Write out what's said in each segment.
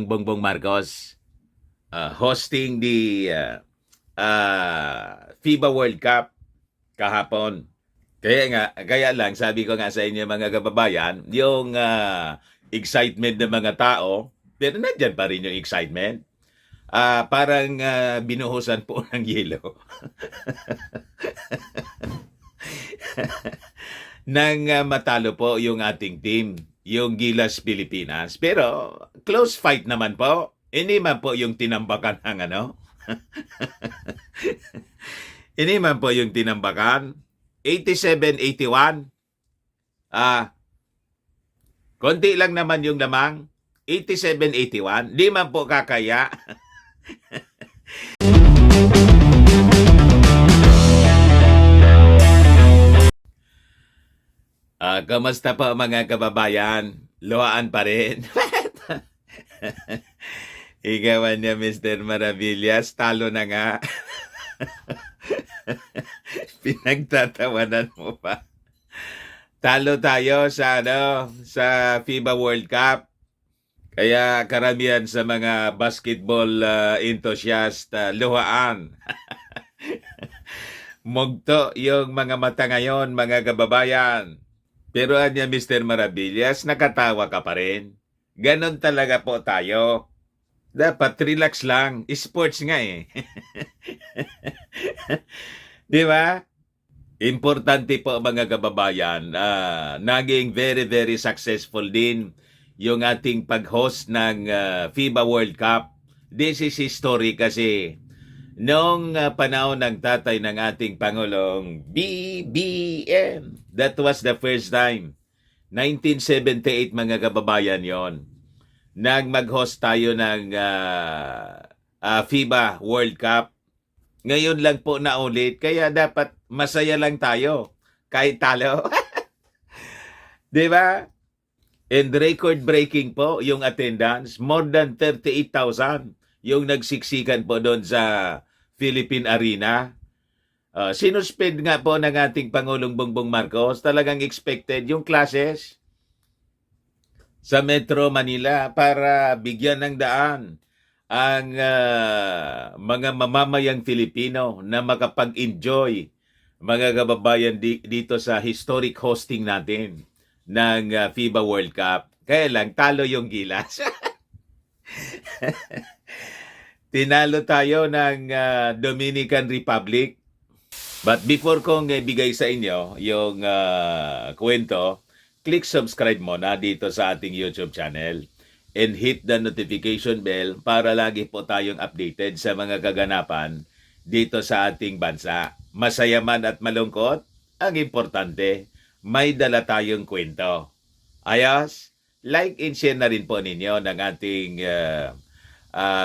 Bongbong Marcos hosting the FIBA World Cup kahapon. Kaya lang, sabi ko nga sa inyo mga kababayan, yung excitement ng mga tao, pero nandyan pa rin yung excitement. Parang binuhusan po ng yelo. Nang matalo po yung ating team, yung Gilas Pilipinas. Pero close fight naman po. Hindi man po yung tinambakan ng ano. Hindi man po yung tinambakan. 87-81. Konti lang naman yung lamang. 87-81. Di man po kakaya. Kamusta po mga kababayan? Luhaan pa rin. Ikawan niya Mr. Maravillas, talo na nga. Pinagtatawanan mo pa. Talo tayo sa sa FIBA World Cup. Kaya karamihan sa mga basketball enthusiast luhaan. Mugto yung mga mata ngayon, mga kababayan. Pero anya Mr. Maravillas, nakatawa ka pa rin. Ganon talaga po tayo. Dapat relax lang. Sports nga eh. Di ba? Importante po mga kababayan, naging very successful din yung ating pag-host ng FIBA World Cup. This is history kasi noong panahon ng tatay ng ating Pangulong BBM, that was the first time. 1978 mga kababayan yon. Nang mag-host tayo ng FIBA World Cup. Ngayon lang po na ulit, kaya dapat masaya lang tayo kahit talo. Di ba? And record-breaking po yung attendance. More than 38,000 yung nagsiksikan po doon sa Philippine Arena. Sinuspend nga po ng ating Pangulong Bongbong Marcos. Talagang expected yung classes sa Metro Manila para bigyan ng daan ang mga mamamayang Filipino na makapag-enjoy, mga kababayan, dito sa historic hosting natin ng FIBA World Cup. Kaya lang, talo yung Gilas. Tinalo tayo ng Dominican Republic. But before kong ibigay sa inyo yung kwento, click subscribe muna dito sa ating YouTube channel and hit the notification bell para lagi po tayong updated sa mga kaganapan dito sa ating bansa. Masaya man at malungkot, ang importante, may dala tayong kwento. Ayos, like and share na rin po ninyo ng ating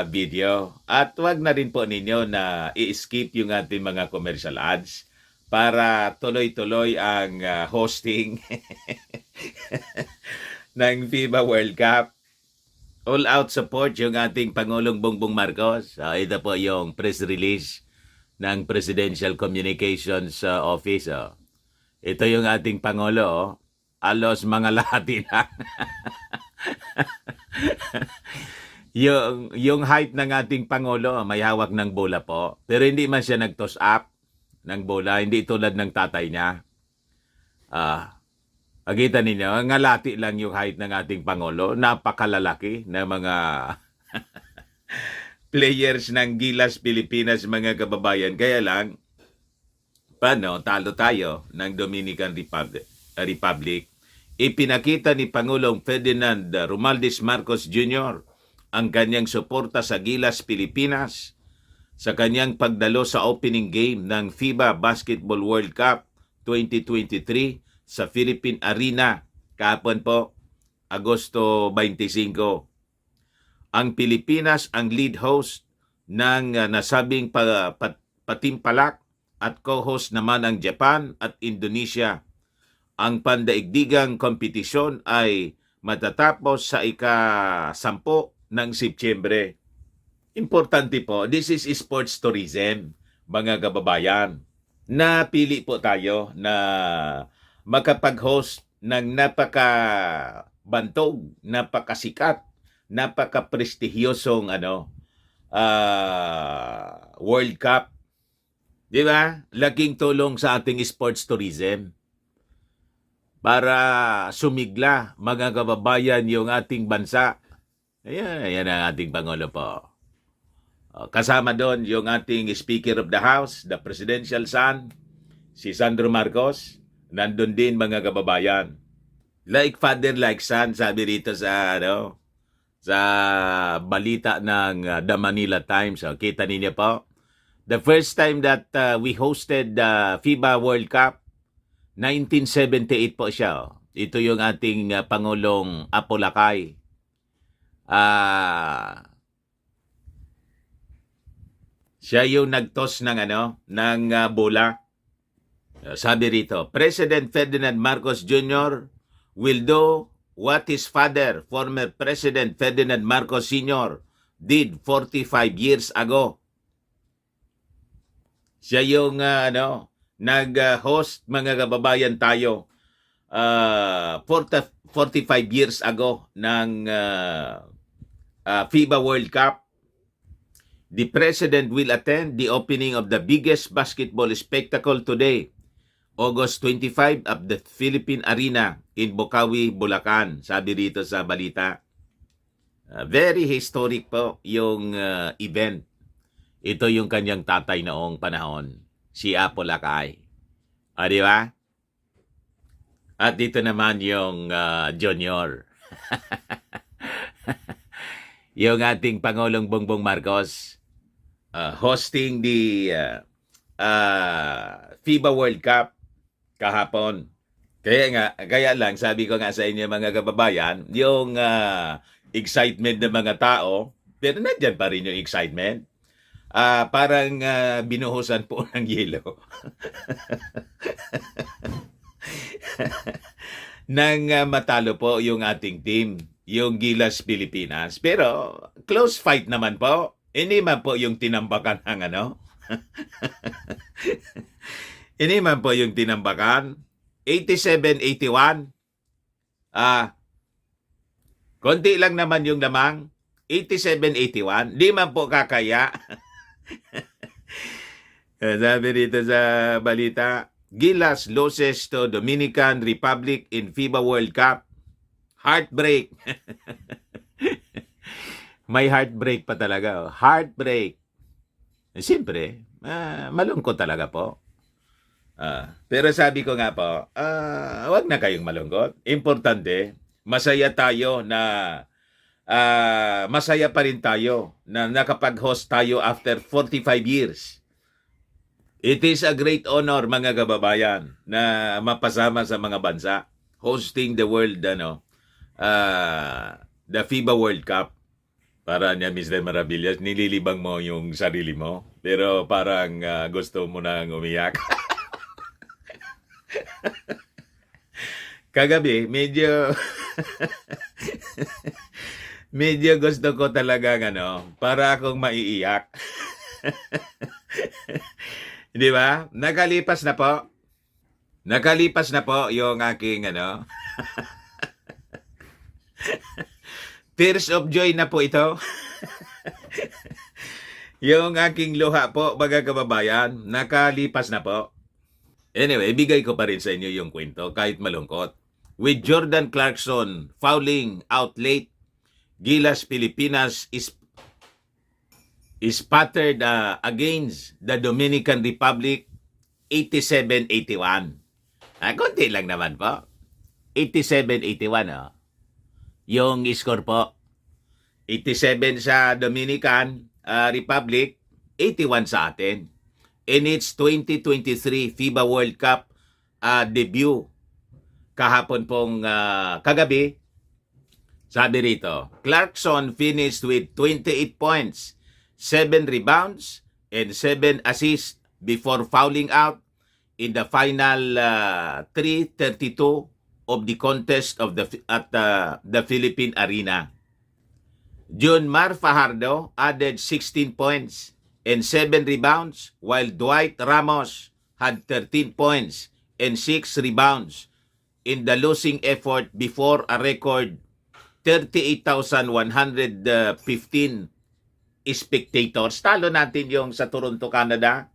video. At wag na rin po ninyo na i-skip yung ating mga commercial ads para tuloy-tuloy ang hosting ng FIBA World Cup. All-out support yung ating Pangulong Bongbong Marcos. Ito po yung press release ng Presidential Communications Office. Ito yung ating Pangulo. Alos mga lahati lang. yung height ng ating Pangulo, may hawak ng bola po. Pero hindi man siya nag-toss up ng bola. Hindi tulad ng tatay niya. Agita ninyo, ngalati lang yung height ng ating Pangulo. Napakalalaki na mga players ng Gilas Pilipinas, mga kababayan. Kaya lang, talo tayo ng Dominican Republic. Ipinakita ni Pangulong Ferdinand Romualdez Marcos Jr. ang kanyang suporta sa Gilas Pilipinas sa kanyang pagdalo sa opening game ng FIBA Basketball World Cup 2023 sa Philippine Arena kahapon po, Agosto 25. Ang Pilipinas ang lead host ng nasabing patimpalak at co-host naman ang Japan at Indonesia. Ang pandaigdigang kompetisyon ay matatapos sa ika-10 ng Setyembre. Importante po, this is sports tourism, mga kababayan. Napili po tayo na makapag-host ng napakabantog, napakasikat napaka-prestihiyosong World Cup. Di ba? Laking tulong sa ating sports tourism para sumigla, mga kababayan, yung ating bansa. Ayan ang ating Pangulo po. Kasama doon yung ating Speaker of the House, the Presidential Son, si Sandro Marcos. Nandun din, mga kababayan. Like father, like son, sabi rito sa sa balita ng The Manila Times. Kita ninyo po. The first time that we hosted the FIBA World Cup, 1978 po siya. Ito yung ating Pangulong Apo Lakay. Siya yung nagtos ng bola. Sabi rito, President Ferdinand Marcos Jr. will do what his father, former President Ferdinand Marcos Sr. did 45 years ago. Siya yung nag-host, mga kababayan tayo, 45 years ago ng FIBA World Cup. The President will attend the opening of the biggest basketball spectacle today, August 25 at the Philippine Arena in Bocaue, Bulacan. Sabi rito sa balita. Very historic po yung event. Ito yung kanyang tatay noong panahon, si Apo Lakay. Di ba? At dito naman yung Junior. Yung ating Pangulong Bongbong Marcos hosting the FIBA World Cup kahapon. Kaya lang, sabi ko nga sa inyo, mga kababayan, yung excitement ng mga tao, pero nandyan pa rin yung excitement. Parang binuhusan po ng yelo. Nang matalo po yung ating team, yung Gilas Pilipinas. Pero close fight naman po. Hindi man po yung tinambakan ng Hindi man po yung tinambakan. 87-81. Konti lang naman yung lamang. 87-81. Di man po kakaya. Sabi dito sa balita, Gilas loses to Dominican Republic in FIBA World Cup. Heartbreak. May heartbreak pa talaga. Heartbreak. Siyempre, malungkot talaga po. Pero sabi ko nga po, wag na kayong malungkot. Importante, masaya tayo na masaya pa rin tayo na nakapag-host tayo after 45 years. It is a great honor, mga kababayan, na mapasama sa mga bansa hosting the world, the FIBA World Cup. Para niya, Mr. Maravillas, nililibang mo yung sarili mo, pero parang gusto mo nang umiyak. Kagabi, medyo gusto ko talaga para akong maiiyak. Di ba? Nakalipas na po yung aking tears of joy na po ito. Yung aking luha po, mga kababayan, nakalipas na po. Anyway, ibigay ko pa rin sa inyo yung kwento kahit malungkot. With Jordan Clarkson fouling out late, Gilas Pilipinas is spattered against the Dominican Republic 87-81. Konti lang naman po. 87-81 yung score po. 87 sa Dominican Republic, 81 sa atin. In its 2023 FIBA World Cup debut kahapon pong kagabi, sabi rito, Clarkson finished with 28 points, 7 rebounds, and 7 assists before fouling out in the final 3:32 of the contest of at the Philippine Arena. Junmar Fajardo added 16 points and 7 rebounds, while Dwight Ramos had 13 points and 6 rebounds in the losing effort before a record 38,115 spectators. Talo natin yung sa Toronto, Canada.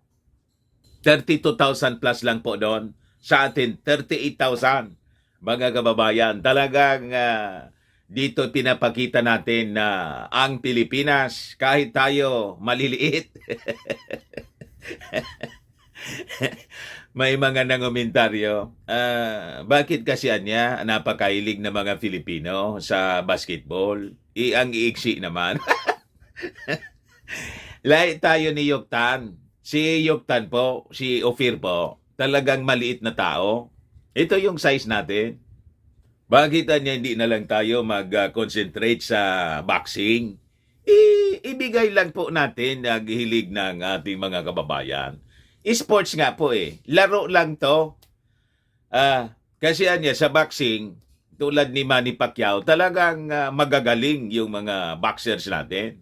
32,000 plus lang po doon. Sa atin, 38,000. Mga kababayan, talagang dito pinapakita natin na ang Pilipinas, kahit tayo maliliit, may mga nangomentaryo. Bakit kasi niya napakahilig na mga Filipino sa basketball? Ang iiksi naman. Lahat tayo ni Yoktan. Si Yoktan po, si Ophir po, talagang maliit na tao. Ito yung size natin. Bakit niya hindi na lang tayo mag-concentrate sa boxing? Ibigay lang po natin ang hilig ng ating mga kababayan. Sports nga po eh. Laro lang to. Kasi niya sa boxing, tulad ni Manny Pacquiao, talagang magagaling yung mga boxers natin.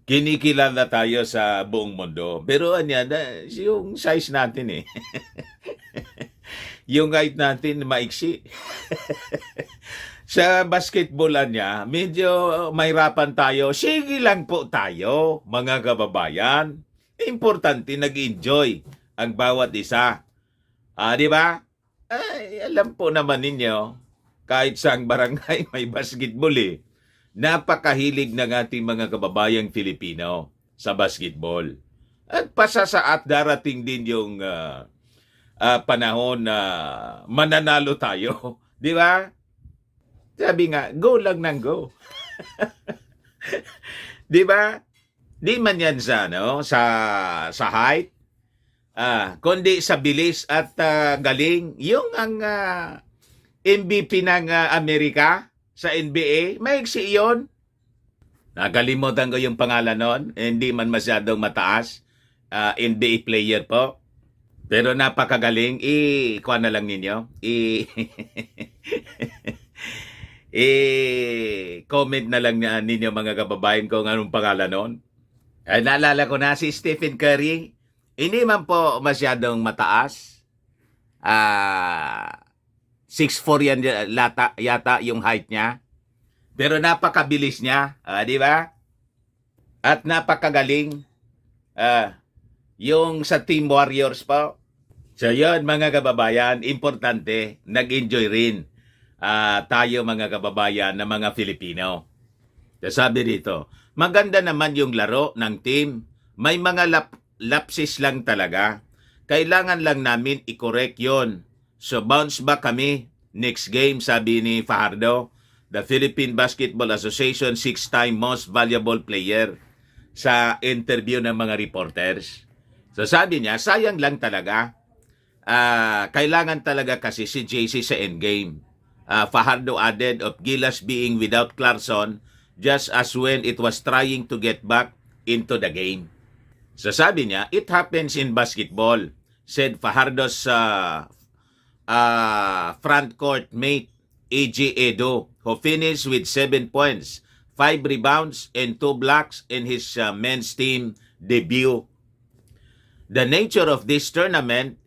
Kinikilala tayo sa buong mundo. Pero yung size natin eh. Yung height natin maiksi. Sa basketball niya, medyo mahirapan tayo. Sige lang po tayo, mga kababayan. Importante nag-enjoy ang bawat isa. Di ba? Alam po naman ninyo, kahit sa barangay may basketball eh. Napakahilig ng ating mga kababayang Filipino sa basketball. At pasasaat darating din yung panahon na mananalo tayo. Di ba? Sabi nga, go lang ng go. Di ba? Di man yan sa height, kundi sa bilis at galing. Yung ang MVP ng Amerika sa NBA, maiksi yun. Nakalimutan ko yung pangalan nun. Hindi man masyadong mataas. NBA player po. Pero napakagaling. Kuha na lang ninyo. Comment na lang ninyo mga kababayan kung anong pangalan nun. Naalala ko na si Stephen Curry. Hindi man po masyadong mataas. 6'4" yan yata yung height niya. Pero napakabilis niya, di ba? At napakagaling. Yung sa Team Warriors po. So yun mga kababayan, importante, nag-enjoy rin tayo mga kababayan na mga Filipino. So, sabi dito, maganda naman yung laro ng team. May mga lapses lang talaga. Kailangan lang namin i-correct yon. So bounce back kami next game, sabi ni Fajardo, the Philippine Basketball Association 6-time most valuable player, sa interview ng mga reporters. So sabi niya, sayang lang talaga. Kailangan talaga kasi si JC sa endgame. Fajardo added of Gilas being without Clarkson just as when it was trying to get back into the game. So sabi niya, it happens in basketball, said Fajardo's front court mate AJ Edo, who finished with 7 points, 5 rebounds, and 2 blocks in his men's team debut. The nature of this tournament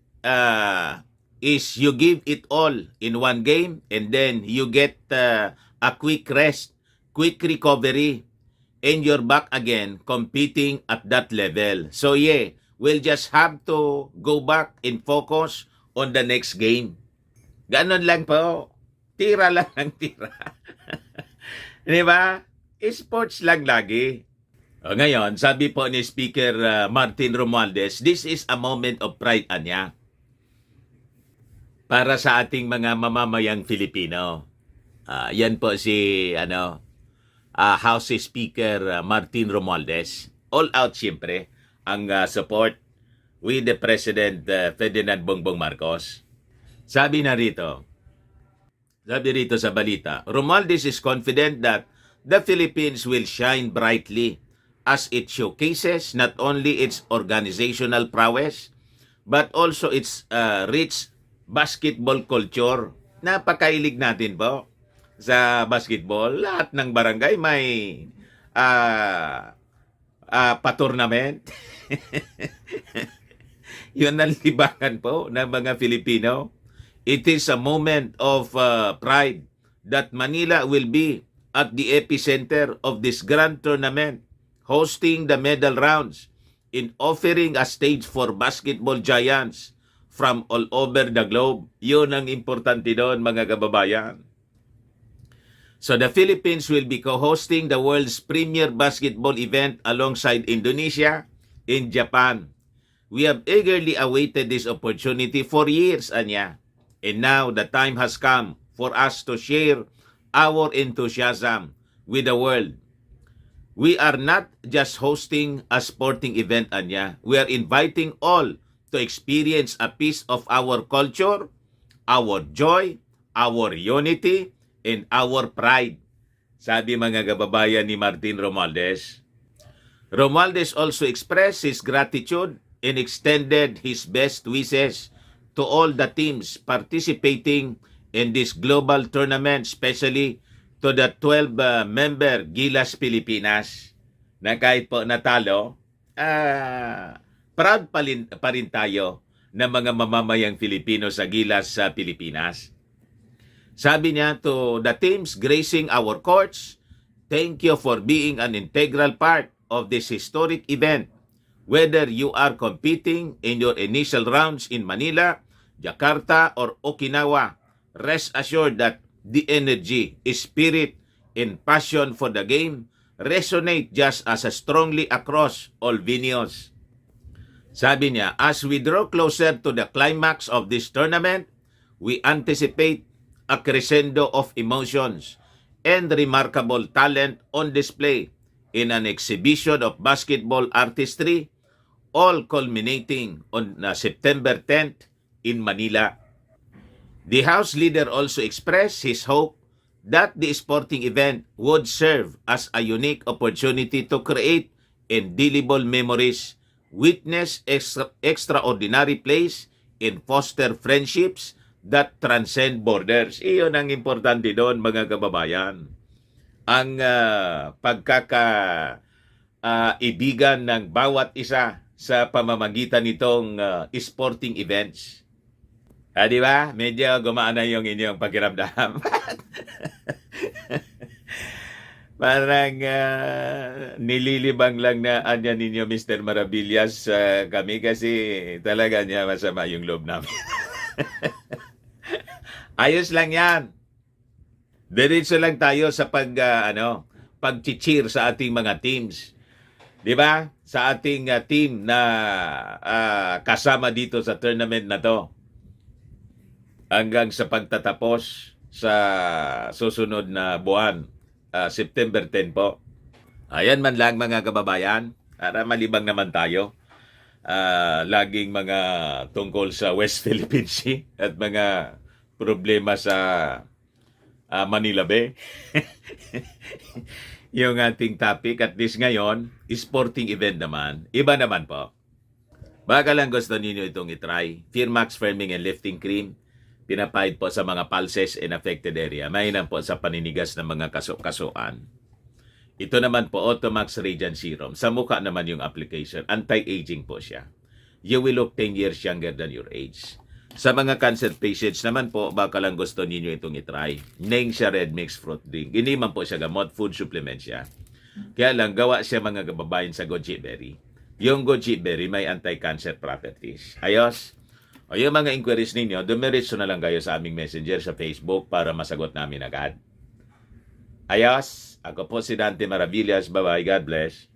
is you give it all in one game and then you get a quick rest, quick recovery, and you're back again competing at that level. So yeah, we'll just have to go back and focus on the next game. Ganon lang po. Tira lang ang tira. Di ba? Sports lang lagi. Ngayon, sabi po ni Speaker Martin Romualdez, this is a moment of pride niya para sa ating mga mamamayang Filipino. Yan po si House Speaker Martin Romualdez. All out siyempre ang support with the President Ferdinand Bongbong Marcos. Sabi rito sa balita, Romualdez is confident that the Philippines will shine brightly as it showcases not only its organizational prowess but also its rich basketball culture. Napakailig natin po sa basketball. Lahat ng barangay may pa-tournament. Yun ang libangan po ng mga Filipino. It is a moment of pride that Manila will be at the epicenter of this grand tournament, hosting the medal rounds in offering a stage for basketball giants from all over the globe. Yun ang importante doon, mga kababayan. So the Philippines will be co-hosting the world's premier basketball event alongside Indonesia in Japan. We have eagerly awaited this opportunity for years, Anya. And now the time has come for us to share our enthusiasm with the world. We are not just hosting a sporting event, Anya. We are inviting all to experience a piece of our culture, our joy, our unity, and our pride. Sabi mga kababayan ni Martin Romualdez. Romualdez also expressed his gratitude and extended his best wishes to all the teams participating in this global tournament, especially to the 12-member Gilas Pilipinas, na kahit po natalo, proud pa rin tayo ng mga mamamayang Filipino sa Gilas sa Pilipinas. Sabi niya to the teams gracing our courts, thank you for being an integral part of this historic event. Whether you are competing in your initial rounds in Manila, Jakarta, or Okinawa, rest assured that the energy, spirit, and passion for the game resonate just as strongly across all venues. Sabi niya, as we draw closer to the climax of this tournament, we anticipate a crescendo of emotions and remarkable talent on display in an exhibition of basketball artistry, all culminating on September 10th in Manila. The House leader also expressed his hope that the sporting event would serve as a unique opportunity to create indelible memories, witness extraordinary plays, and foster friendships that transcend borders. Iyon ang importante doon, mga kababayan. Ang pagkakaibigan ng bawat isa sa pamamagitan nitong sporting events. Di ba? Medyo gumaana yung inyong pakiramdam. Parang nililibang lang na anya ninyo, Mr. Maravillas, kami kasi talaga niya masama yung loob namin. Ayos lang yan. Diretso lang tayo sa pag-cheer sa ating mga teams. 'Di ba? Sa ating team na kasama dito sa tournament na 'to. Hanggang sa pagtatapos sa susunod na buwan, September 10 po. Ayan man lang, mga kababayan, para malibang naman tayo. Laging mga tungkol sa West Philippine Sea at mga problema sa Manila Bay. Yung ating topic, at least ngayon, sporting event naman. Iba naman po. Baka lang gusto ninyo itong itry. Firmax Firming and Lifting Cream. Pinapahid po sa mga pulses in affected area. Mainam po sa paninigas ng mga kaso-kasuan. Ito naman po, Automax Radiant Serum. Sa mukha naman yung application. Anti-aging po siya. You will look 10 years younger than your age. Sa mga cancer patients naman po, baka lang gusto ninyo itong itry. Neng siya Red Mix Fruit Drink. Hindi man po siya gamot, food supplement siya. Kaya lang, gawa siya mga kababayan sa goji berry. Yung goji berry may anti-cancer properties. Ayos? O yung mga inquiries ninyo, dumiretso na lang kayo sa aming messenger sa Facebook para masagot namin agad. Ayos? Ako po si Dante Maravillas. Bye-bye. God bless.